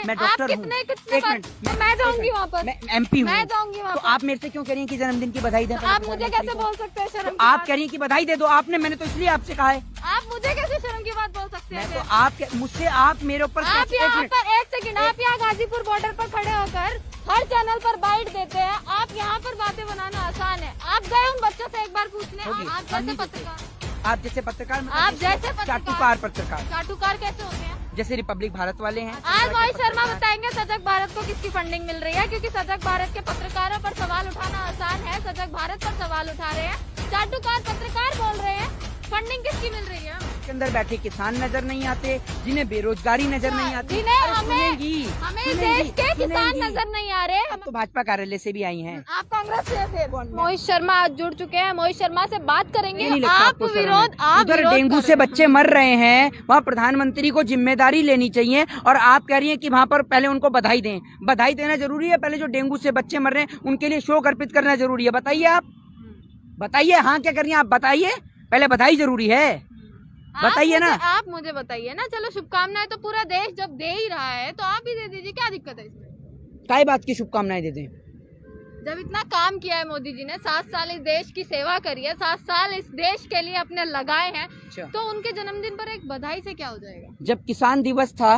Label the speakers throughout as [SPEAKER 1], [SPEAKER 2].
[SPEAKER 1] मैं डॉक्टर हूँ।
[SPEAKER 2] एक मिनट, मैं जाऊंगी वहाँ पर,
[SPEAKER 1] मैं MP हूँ।
[SPEAKER 2] मैं जाऊंगी वहाँ
[SPEAKER 1] तो
[SPEAKER 2] पर।
[SPEAKER 1] आप मेरे से क्यों कह रही हैं कि जन्मदिन की बधाई दें?
[SPEAKER 2] आप मुझे कैसे बोल सकते हैं शर्म की
[SPEAKER 1] आप
[SPEAKER 2] बात?
[SPEAKER 1] कह रही हैं कि बधाई दे दो आपने, मैंने तो इसलिए आपसे कहा है।
[SPEAKER 2] आप मुझे कैसे शर्म की बात बोल सकते
[SPEAKER 1] मैं तो
[SPEAKER 2] हैं?
[SPEAKER 1] आप मुझसे आप मेरे ऊपर
[SPEAKER 2] आप
[SPEAKER 1] कैसे- एक
[SPEAKER 2] यहाँ
[SPEAKER 1] मिनट,
[SPEAKER 2] पर एक सेकंड, आप यहाँ गाजीपुर बॉर्डर पर खड़े होकर हर चैनल पर बाइट देते हैं। आप यहाँ पर बातें बनाना आसान है। आप गए उन बच्चों से एक बार पूछने।
[SPEAKER 1] होगी।
[SPEAKER 2] आप
[SPEAKER 1] हम
[SPEAKER 2] जैसे
[SPEAKER 1] नहीं
[SPEAKER 2] पत्रकार,
[SPEAKER 1] आप जैसे पत्रकार मतलब
[SPEAKER 2] आप जैसे
[SPEAKER 1] चाटुकार पत्रकार
[SPEAKER 2] चाटुकार कैसे होते हैं?
[SPEAKER 1] जैसे रिपब्लिक भारत वाले हैं।
[SPEAKER 2] आज मोहित शर्मा बताएंगे सजग भारत को किसकी फंडिंग मिल रही है, क्योंकि सजग भारत के पत्रकारों पर सवाल उठाना आसान है। सजग भारत पर सवाल उठा रहे हैं, चाटुकार पत्रकार बोल रहे हैं फंडिंग किसकी मिल रही है।
[SPEAKER 1] के अंदर बैठे किसान नजर नहीं आते, जिन्हें बेरोजगारी नजर नहीं आती।
[SPEAKER 2] जिन्हें
[SPEAKER 1] अरे
[SPEAKER 2] हमें
[SPEAKER 1] सुनेंगी,
[SPEAKER 2] देश के किसान नजर नहीं आ रहे।
[SPEAKER 1] तो भाजपा कार्यालय से भी आई हैं।
[SPEAKER 2] आप कांग्रेस से थे। मोहित शर्मा आज जुड़ चुके हैं, मोहित शर्मा से बात करेंगे।
[SPEAKER 1] नहीं लगता
[SPEAKER 2] आप
[SPEAKER 1] आपको शर्म
[SPEAKER 2] विरोध,
[SPEAKER 1] है?
[SPEAKER 2] आप
[SPEAKER 1] उधर
[SPEAKER 2] विरोध
[SPEAKER 1] डेंगू
[SPEAKER 2] कर
[SPEAKER 1] से
[SPEAKER 2] रहे
[SPEAKER 1] बच्चे मर रहे हैं, वहाँ प्रधानमंत्री को जिम्मेदारी लेनी चाहिए और आप कह रही हैं कि वहाँ पर पहले उनको बधाई दें। बधाई देना जरूरी है? पहले जो डेंगू से बच्चे मर रहे हैं उनके लिए शोक अर्पित करना जरूरी है? बताइए आप, बताइए। हाँ क्या कर रही हैं आप? बताइए, पहले बधाई जरूरी है, बताइए ना।
[SPEAKER 2] आप मुझे बताइए ना। चलो शुभकामनाएं तो पूरा देश जब दे ही रहा है तो आप भी दे दीजिए, क्या दिक्कत है इसमें?
[SPEAKER 1] काय बात की शुभकामनाएं देते हैं?
[SPEAKER 2] जब इतना काम किया है मोदी जी ने, 7 साल इस देश की सेवा करी है, 7 साल इस देश के लिए अपने लगाए हैं,
[SPEAKER 1] अच्छा।
[SPEAKER 2] तो उनके जन्मदिन पर एक बधाई से क्या हो जाएगा?
[SPEAKER 1] जब किसान दिवस था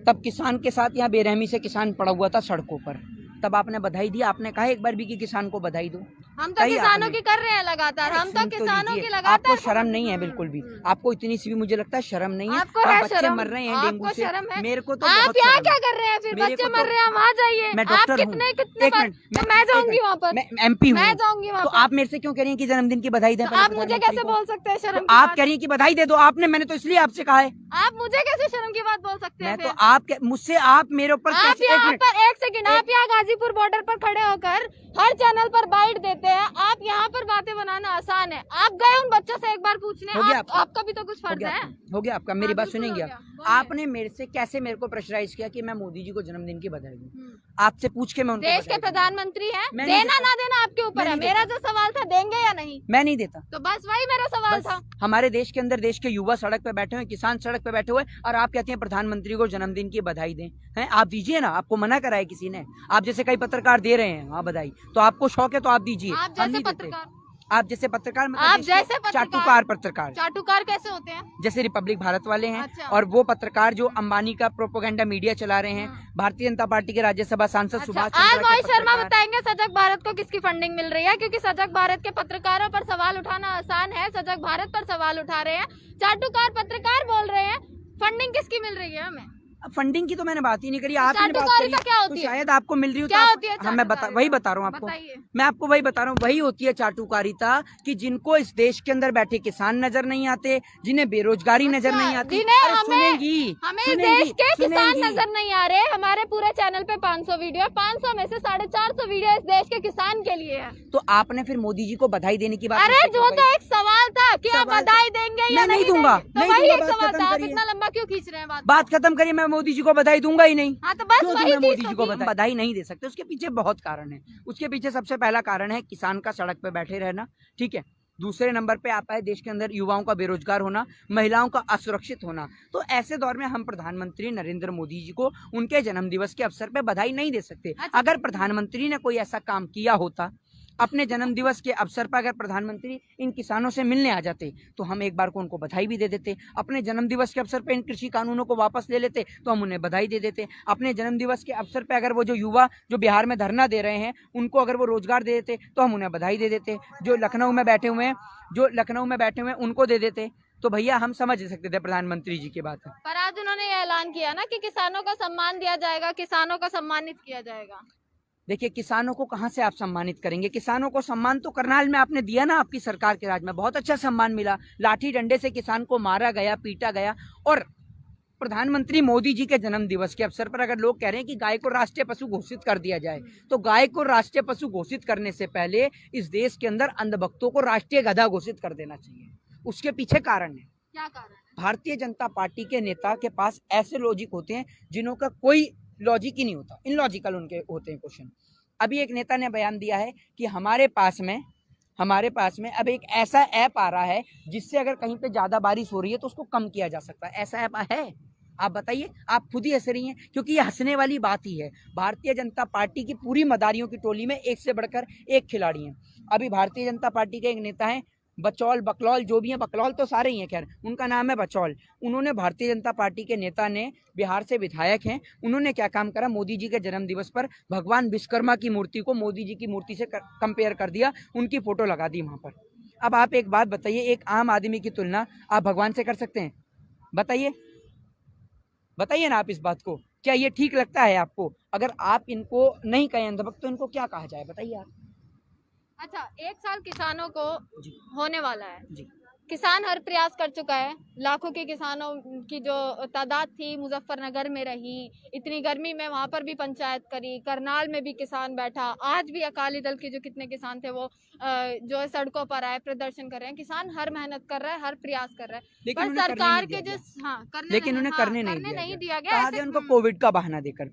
[SPEAKER 1] तब किसान के साथ यहाँ बेरहमी से किसान पड़ा हुआ था सड़कों पर, तब आपने बधाई दी? आपने कहा एक बार भी कि किसान को बधाई दो?
[SPEAKER 2] हम तो किसानों की कर रहे हैं लगातार, हम तो किसानों की लगातार।
[SPEAKER 1] आपको शर्म नहीं है बिल्कुल भी? आपको इतनी सी भी मुझे लगता है शर्म नहीं है?
[SPEAKER 2] आपको है
[SPEAKER 1] बच्चे
[SPEAKER 2] शर्म?
[SPEAKER 1] मर रहे हैं डेंगू
[SPEAKER 2] आपको
[SPEAKER 1] से।
[SPEAKER 2] शर्म है?
[SPEAKER 1] मेरे को तो
[SPEAKER 2] आप
[SPEAKER 1] बहुत
[SPEAKER 2] यहाँ
[SPEAKER 1] शर्म
[SPEAKER 2] क्या
[SPEAKER 1] है।
[SPEAKER 2] कर रहे हैं? फिर
[SPEAKER 1] मेरे
[SPEAKER 2] बच्चे
[SPEAKER 1] को
[SPEAKER 2] मर
[SPEAKER 1] तो-
[SPEAKER 2] रहे हैं, वहाँ जाइए।
[SPEAKER 1] मैं
[SPEAKER 2] आप
[SPEAKER 1] डॉक्टर हूँ।
[SPEAKER 2] कितने
[SPEAKER 1] एक
[SPEAKER 2] बार,
[SPEAKER 1] मिनट,
[SPEAKER 2] तो मैं जाऊंगी वहाँ पर,
[SPEAKER 1] मैं MP हूँ।
[SPEAKER 2] मैं जाऊंगी वहाँ
[SPEAKER 1] तो
[SPEAKER 2] पर।
[SPEAKER 1] आप मेरे से क्यों कह रही हैं कि जन्मदिन की बधाई दें?
[SPEAKER 2] तो आप मुझे कैसे बोल सकते हैं शर्म की
[SPEAKER 1] आप
[SPEAKER 2] बात?
[SPEAKER 1] कह रही हैं कि बधाई दे दो आपने, मैंने तो इसलिए आपसे कहा है।
[SPEAKER 2] आप मुझे कैसे शर्म की बात बोल सकते हैं?
[SPEAKER 1] मैं तो आप मुझसे आप मेरे ऊपर
[SPEAKER 2] आप
[SPEAKER 1] कैसे- एक
[SPEAKER 2] यहाँ
[SPEAKER 1] मिनट,
[SPEAKER 2] पर एक सेकंड, आप यहाँ गाजीपुर बॉर्डर पर खड़े होकर हर चैनल पर बाइट देते हैं। आप यहाँ पर बातें बनाना आसान है। आप गए उन बच्चों से एक बार पूछने।
[SPEAKER 1] हो गया आपका?
[SPEAKER 2] आपका भी तो कुछ फर्ज है।
[SPEAKER 1] हो गया आपका? मेरी
[SPEAKER 2] हाँ,
[SPEAKER 1] बात
[SPEAKER 2] बिल्कुल
[SPEAKER 1] सुनेंगे
[SPEAKER 2] हो
[SPEAKER 1] आप?
[SPEAKER 2] गया। बोलिए।
[SPEAKER 1] आपने मेरे से कैसे मेरे को प्रेशराइज किया कि मैं मोदी जी को जन्मदिन की बधाई दूं? आपसे पूछ के मैं उनको
[SPEAKER 2] देश
[SPEAKER 1] बधाई
[SPEAKER 2] के
[SPEAKER 1] दूंगा।
[SPEAKER 2] प्रधानमंत्री हैं,
[SPEAKER 1] मैं नहीं
[SPEAKER 2] देना
[SPEAKER 1] देता।
[SPEAKER 2] ना देना आपके ऊपर
[SPEAKER 1] मैं
[SPEAKER 2] है।
[SPEAKER 1] नहीं
[SPEAKER 2] मेरा जो सवाल था, देंगे या नहीं?
[SPEAKER 1] मैं नहीं देता।
[SPEAKER 2] तो बस वही मेरा सवाल
[SPEAKER 1] बस
[SPEAKER 2] था।
[SPEAKER 1] हमारे देश के अंदर देश के युवा सड़क पे बैठे हुए, किसान सड़क पे बैठे हुए, और आप कहते हैं प्रधानमंत्री को जन्मदिन की बधाई दें। हैं? आप दीजिए ना, आपको मना करा है किसी ने? आप जैसे कई पत्रकार दे रहे हैं हाँ बधाई, तो आपको शौक है तो आप दीजिए।
[SPEAKER 2] आप
[SPEAKER 1] हम
[SPEAKER 2] जैसे
[SPEAKER 1] नहीं देते।
[SPEAKER 2] पत्रकार,
[SPEAKER 1] आप जैसे पत्रकार मतलब
[SPEAKER 2] आप
[SPEAKER 1] देश के
[SPEAKER 2] जैसे पत्रकार-
[SPEAKER 1] चाटुकार पत्रकार
[SPEAKER 2] चाटुकार कैसे होते हैं?
[SPEAKER 1] जैसे रिपब्लिक भारत वाले हैं।
[SPEAKER 2] अच्छा।
[SPEAKER 1] और वो पत्रकार जो अंबानी का प्रोपोगंडा मीडिया चला रहे हैं, भारतीय जनता पार्टी के राज्यसभा सांसद
[SPEAKER 2] अच्छा,
[SPEAKER 1] सुभाष
[SPEAKER 2] आज
[SPEAKER 1] चंद्रा
[SPEAKER 2] मोहित
[SPEAKER 1] के
[SPEAKER 2] शर्मा
[SPEAKER 1] पत्रकार-
[SPEAKER 2] बताएंगे सजग भारत को किसकी फंडिंग मिल रही है, क्योंकि सजग भारत के पत्रकारों पर सवाल उठाना आसान है। सजग भारत पर सवाल उठा रहे हैं, चाटुकार पत्रकार बोल रहे हैं फंडिंग किसकी मिल रही है हमें।
[SPEAKER 1] फंडिंग की तो मैंने बात ही नहीं करी, आपने बात
[SPEAKER 2] चाटुकारिता
[SPEAKER 1] करी।
[SPEAKER 2] क्या
[SPEAKER 1] तो
[SPEAKER 2] होती है?
[SPEAKER 1] शायद आपको मिल रही हो तो
[SPEAKER 2] क्या
[SPEAKER 1] आप-
[SPEAKER 2] होती है
[SPEAKER 1] हाँ मैं वही बता रहा हूँ आपको।
[SPEAKER 2] बताइए।
[SPEAKER 1] मैं आपको वही बता रहा हूँ, वही होती है चाटुकारिता कि जिनको इस देश के अंदर बैठे किसान नजर नहीं आते, जिन्हें बेरोजगारी नजर नहीं आती।
[SPEAKER 2] जिन्हें
[SPEAKER 1] अरे
[SPEAKER 2] हमें
[SPEAKER 1] सुनेंगी,
[SPEAKER 2] हमें
[SPEAKER 1] सुनेंगी,
[SPEAKER 2] देश के किसान
[SPEAKER 1] सुनेंगी।
[SPEAKER 2] नजर नहीं आ रहे। हमारे पूरे चैनल पे 500 वीडियो है, 500 में से 450 वीडियो इस देश के किसान के लिए है।
[SPEAKER 1] तो आपने फिर मोदी जी को बधाई देने की बात
[SPEAKER 2] अरे
[SPEAKER 1] मुझसे
[SPEAKER 2] जो
[SPEAKER 1] क्यों
[SPEAKER 2] तो
[SPEAKER 1] कही?
[SPEAKER 2] एक सवाल था कि आप
[SPEAKER 1] सवाल
[SPEAKER 2] बधाई देंगे या
[SPEAKER 1] मैं नहीं दूंगा,
[SPEAKER 2] देंगे। तो
[SPEAKER 1] नहीं
[SPEAKER 2] वही
[SPEAKER 1] दूंगा,
[SPEAKER 2] एक
[SPEAKER 1] बात
[SPEAKER 2] सवाल
[SPEAKER 1] खत्म
[SPEAKER 2] था। आप
[SPEAKER 1] करिए।
[SPEAKER 2] इतना लंबा क्यों खींच रहे हैं
[SPEAKER 1] बात खत्म करिए। मैं मोदी जी को बधाई दूंगा ही नहीं।
[SPEAKER 2] हाँ तो बस
[SPEAKER 1] क्यों दूं
[SPEAKER 2] वही
[SPEAKER 1] मैं मोदी
[SPEAKER 2] चीज
[SPEAKER 1] जी
[SPEAKER 2] तो
[SPEAKER 1] को
[SPEAKER 2] थी।
[SPEAKER 1] बधाई नहीं दे सकते? उसके पीछे बहुत कारण है। उसके पीछे सबसे पहला कारण है किसान का सड़क पे बैठे रहना, ठीक है। दूसरे नंबर पे आता है देश के अंदर युवाओं का बेरोजगार होना, महिलाओं का असुरक्षित होना। तो ऐसे दौर में हम प्रधानमंत्री नरेंद्र मोदी जी को उनके जन्म दिवस के अवसर पे बधाई नहीं दे सकते। अगर प्रधानमंत्री ने कोई ऐसा काम किया होता, अपने जन्म दिवस के अवसर पर अगर प्रधानमंत्री इन किसानों से मिलने आ जाते तो हम एक बार को उनको बधाई भी दे देते। अपने जन्म दिवस के अवसर पर इन कृषि कानूनों को वापस ले लेते तो हम उन्हें बधाई दे देते। अपने जन्म दिवस के अवसर पर अगर वो जो युवा जो बिहार में धरना दे रहे हैं उनको अगर वो रोजगार दे देते तो हम उन्हें बधाई दे देते। जो लखनऊ में बैठे हुए हैं उनको दे देते। तो भैया हम समझ सकते थे प्रधानमंत्री जी की बात।
[SPEAKER 2] पर आज उन्होंने ये ऐलान किया ना कि किसानों का सम्मान दिया जाएगा, किसानों को सम्मानित किया जाएगा।
[SPEAKER 1] देखिए किसानों को कहां से आप सम्मानित करेंगे? किसानों को सम्मान तो करनाल में आपने दिया ना, आपकी सरकार के राज में बहुत अच्छा सम्मान मिला। लाठी डंडे से किसान को मारा गया, पीटा गया। और प्रधानमंत्री मोदी जी के जन्म दिवस के अवसर पर अगर लोग कह रहे हैं कि गाय को राष्ट्रीय पशु घोषित कर दिया जाए, तो गाय को राष्ट्रीय पशु घोषित करने से पहले इस देश के अंदर अंधभक्तों को राष्ट्रीय गधा घोषित कर देना चाहिए। उसके पीछे कारण है,
[SPEAKER 2] क्या कारण है?
[SPEAKER 1] भारतीय जनता पार्टी के नेता के पास ऐसे लॉजिक होते हैं जिन्हों का कोई लॉजिक ही नहीं होता, इनलॉजिकल उनके होते हैं क्वेश्चन। अभी एक नेता ने बयान दिया है कि हमारे पास में अब एक ऐसा ऐप आ रहा है जिससे अगर कहीं पे ज्यादा बारिश हो रही है तो उसको कम किया जा सकता है। ऐसा ऐप है? आप बताइए, आप खुद ही हंस रही हैं, क्योंकि ये हंसने वाली बात ही है। भारतीय जनता पार्टी की पूरी मदारियों की टोली में एक से बढ़कर एक खिलाड़ी हैं। अभी भारतीय जनता पार्टी के एक नेता हैं बचौल, बकलौल, जो भी हैं, बकलौल तो सारे ही हैं, खैर उनका नाम है बचौल। उन्होंने, भारतीय जनता पार्टी के नेता ने, बिहार से विधायक हैं, उन्होंने क्या काम करा, मोदी जी के जन्म दिवस पर भगवान विश्वकर्मा की मूर्ति को मोदी जी की मूर्ति से कंपेयर कर दिया, उनकी फोटो लगा दी वहां पर। अब आप एक बात बताइए, एक आम आदमी की तुलना आप भगवान से कर सकते हैं? बताइए, बताइए ना आप इस बात को, क्या ये ठीक लगता है आपको? अगर आप इनको नहीं कहें अंधभक्त तो इनको क्या कहा जाए, बताइए आप।
[SPEAKER 2] अच्छा, 1 साल किसानों को
[SPEAKER 1] जी
[SPEAKER 2] होने वाला है।
[SPEAKER 1] जी
[SPEAKER 2] किसान हर प्रयास कर चुका है। लाखों के किसानों की जो तादाद थी मुजफ्फरनगर में रही, इतनी गर्मी में वहां पर भी पंचायत करी, करनाल में भी किसान बैठा, आज भी अकाली दल के जो कितने किसान थे वो जो है सड़कों पर आए, प्रदर्शन कर रहे हैं। किसान हर मेहनत कर रहा है, हर प्रयास कर रहा है,
[SPEAKER 1] लेकिन
[SPEAKER 2] पर
[SPEAKER 1] उन्हें करने
[SPEAKER 2] सरकार
[SPEAKER 1] नहीं
[SPEAKER 2] के
[SPEAKER 1] दिया
[SPEAKER 2] जो करने
[SPEAKER 1] लेकिन
[SPEAKER 2] नहीं,
[SPEAKER 1] उन्हें
[SPEAKER 2] हाँ,
[SPEAKER 1] करने
[SPEAKER 2] नहीं दिया गया।
[SPEAKER 1] कहा
[SPEAKER 2] ऐसे
[SPEAKER 1] गया उनको कोविड का बहाना देकर।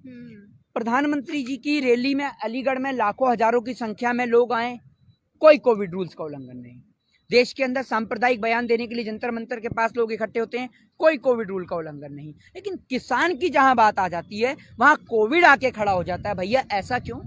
[SPEAKER 1] प्रधानमंत्री जी की रैली में अलीगढ़ में लाखों हजारों की संख्या में लोग आए, कोई कोविड रूल्स का उल्लंघन नहीं। देश के अंदर सांप्रदायिक बयान देने के लिए जंतर मंतर के पास लोग इकट्ठे होते हैं, कोई कोविड रूल का उल्लंघन नहीं। लेकिन किसान की जहां बात आ जाती है वहां कोविड आके खड़ा हो जाता है। भैया ऐसा क्यों?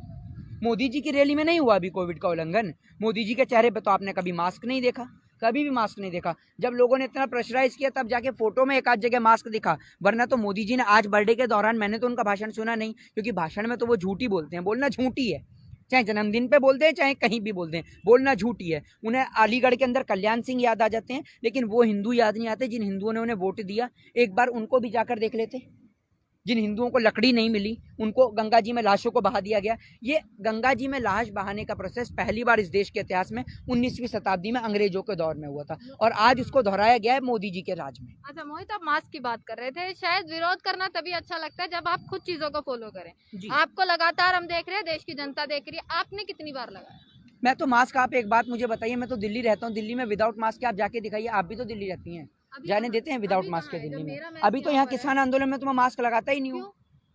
[SPEAKER 1] मोदी जी की रैली में नहीं हुआ अभी कोविड का उल्लंघन। मोदी जी के चेहरे पे तो आपने कभी मास्क नहीं देखा, कभी भी मास्क नहीं देखा। जब लोगों ने इतना प्रेशराइज किया तब जाके फोटो में एक आध जगह मास्क दिखा, वरना तो मोदी जी ने आज बर्थडे के दौरान, मैंने तो उनका भाषण सुना नहीं, क्योंकि भाषण में तो वो झूठी बोलते हैं, बोलना झूठी है, चाहे जन्मदिन पे बोल दें चाहे कहीं भी बोल दें, बोलना झूठी है। उन्हें अलीगढ़ के अंदर कल्याण सिंह याद आ जाते हैं, लेकिन वो हिंदू याद नहीं आते जिन हिंदुओं ने उन्हें वोट दिया। एक बार उनको भी जाकर देख लेते। जिन हिंदुओं को लकड़ी नहीं मिली उनको गंगा जी में लाशों को बहा दिया गया। ये गंगा जी में लाश बहाने का प्रोसेस पहली बार इस देश के इतिहास में 19वीं शताब्दी में अंग्रेजों के दौर में हुआ था, और आज उसको दोहराया गया है मोदी जी के राज में।
[SPEAKER 2] अच्छा मोहित, आप मास्क की बात कर रहे थे, शायद विरोध करना तभी अच्छा लगता है जब आप खुद चीजों को फॉलो करें। आपको लगातार हम देख रहे हैं, देश की जनता देख रही है, आपने कितनी बार लगाया?
[SPEAKER 1] मैं तो मास्क, आप एक बात मुझे बताइए, मैं तो दिल्ली रहता हूँ, दिल्ली में विदाउट मास्क के आप जाके दिखाइए, आप भी तो दिल्ली रहती हैं, जाने देते हैं विदाउट मास्क के दिल्ली में? अभी तो यहाँ किसान आंदोलन में तो मैं मास्क लगाता ही नहीं हूँ,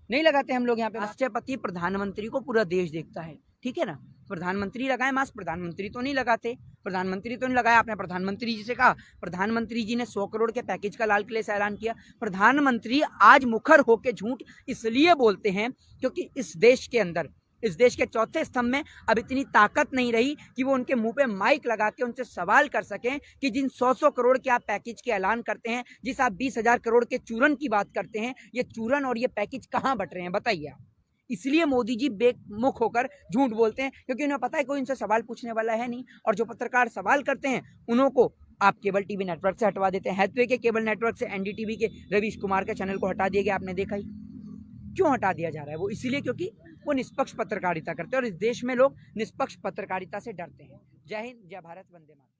[SPEAKER 1] नहीं लगाते हम लोग यहाँ पे। राष्ट्रपति प्रधानमंत्री को पूरा देश देखता है, ठीक है ना? प्रधानमंत्री लगाए मास्क, प्रधानमंत्री तो नहीं लगाते, प्रधानमंत्री तो नहीं लगाया। आपने प्रधानमंत्री जी से कहा, प्रधानमंत्री जी ने 100 करोड़ के पैकेज का लाल किले से ऐलान किया। प्रधानमंत्री आज मुखर होकर झूठ इसलिए बोलते हैं क्योंकि इस देश के अंदर, इस देश के चौथे स्तंभ में अब इतनी ताकत नहीं रही कि वो उनके मुंह पे माइक लगा के उनसे सवाल कर सकें कि जिन 100 करोड़ के आप पैकेज के ऐलान करते हैं, जिस आप 20,000 करोड़ के चूरन की बात करते हैं, ये चूरन और ये पैकेज कहाँ बट रहे हैं, बताइए आप। इसलिए मोदी जी बेमुख होकर झूठ बोलते हैं, क्योंकि उन्हें पता है कोई उनसे सवाल पूछने वाला है नहीं, और जो पत्रकार सवाल करते हैं उन्हों को आप केबल टीवी नेटवर्क से हटवा देते हैं। हैथवे के केबल नेटवर्क से एनडीटीवी के रवीश कुमार के चैनल को हटा दिया गया, आपने देखा ही। क्यों हटा दिया जा रहा है? वो इसलिए क्योंकि वो निष्पक्ष पत्रकारिता करते हैं, और इस देश में लोग निष्पक्ष पत्रकारिता से डरते हैं। जय हिंद, जय भारत, वंदे मातरम।